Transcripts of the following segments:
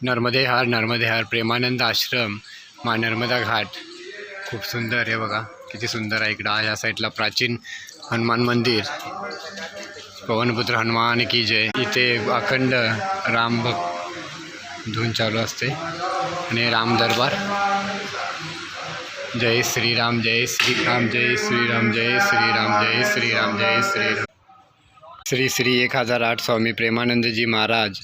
नर्मदे हर प्रेमानंद आश्रम मा नर्मदा घाट खूप सुंदर आहे बघा, किती सुंदर आहे. इकडं या साईडला प्राचीन हनुमान मंदिर, पवनपुत्र हनुमान की जय. इथे अखंड राम धून चालू असते आणि राम दरबार. जय श्रीराम जय श्रीराम जय श्रीराम जय श्रीराम जय श्रीराम जय श्रीराम. श्री श्री 1008 स्वामी प्रेमानंदजी महाराज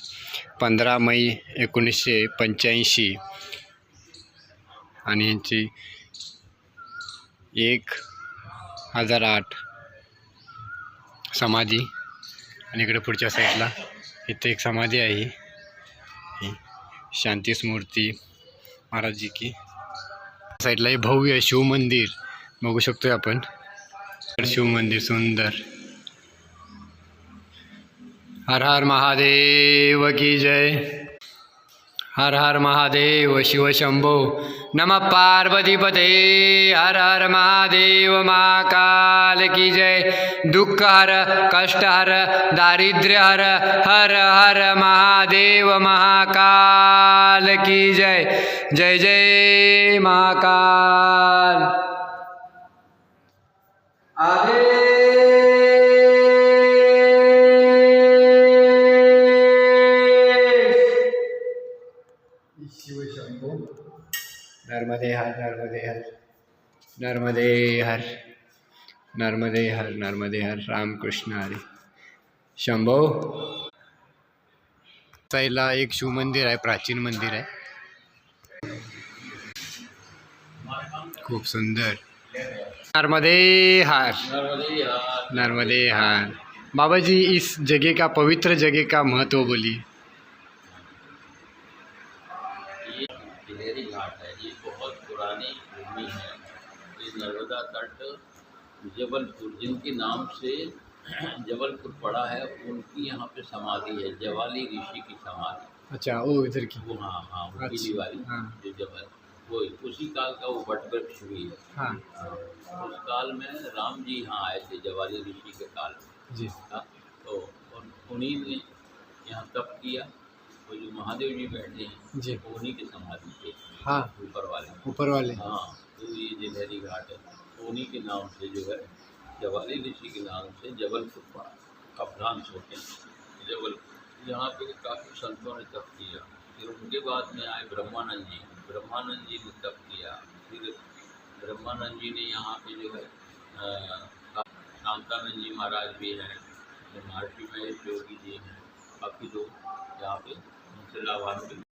15 मई 1985 आणि यांची 1008 समाधी. आणि इकडे पुढच्या साईडला इथे एक समाधी आहे, शांती स्मूर्ती महाराज जी की. साईडला हे भव्य शिव मंदिर बघू शकतोय आपण. शिव मंदिर सुंदर. हर हर महादेव की जय. हर हर महादेव शिव शंभो. नमः पार्वतीपते. हर हर महादेव महाकाल की जय. दुःख हर कष्ट हर दारिद्र्य हर. हर हर महादेव महाकाल की जय. जय जय महाकाल. शिव शंभो. नर्मदे हर नर्मदे हर नर्मदे हर नर्मदे हर नर्मदे हर. रामकृष्ण हरी शंभो. साईडला एक शिव मंदिर आहे, प्राचीन मंदिर आहे, खूप सुंदर. नर्मदे हर नर्मदे हर. बाबा जी इस जगह का, पवित्र जगह का महत्व बोलिए. गिलहरी घाट है, ये बहुत पुरानी भूमि है. ये नर्मदा तट जबलपुर, जिनके नाम से जबलपुर पड़ा है, उनकी यहाँ पे समाधि है, जवाली ऋषि की समाधि. अच्छा, ओ इधर की. वो हाँ वो पीली वाली. हाँ. जो जबल वो उसी काल का वो वटवृक्ष भी है. हाँ. उस काल में राम जी यहाँ आए थे, जवाली ऋषि के काल में. जी. तो उन्हीं ने यहाँ तप किया. तो जो महादेव जी बैठे हैं जी, उन्हीं की समाधि थे. हाँ, ऊपर ऊपर वाले. हाँ. तो ये गिलहरी घाट है, उन्हीं के नाम से जो है जवाली ऋषि के नाम से जबलपुर पड़ा. कप्तान होते हैं जबलपुर. यहाँ पे काफ़ी संतों ने तप किया. फिर उनके बाद में आए ब्रह्मानंद जी. ब्रह्मानंद जी ने तप किया. फिर ब्रह्मानंद जी ने यहाँ पे जो है शांतानंद जी महाराज भी हैं, महर्षि महेश योगी जी हैं, काफ़ी लोग यहाँ पे उनसे लाभान्वित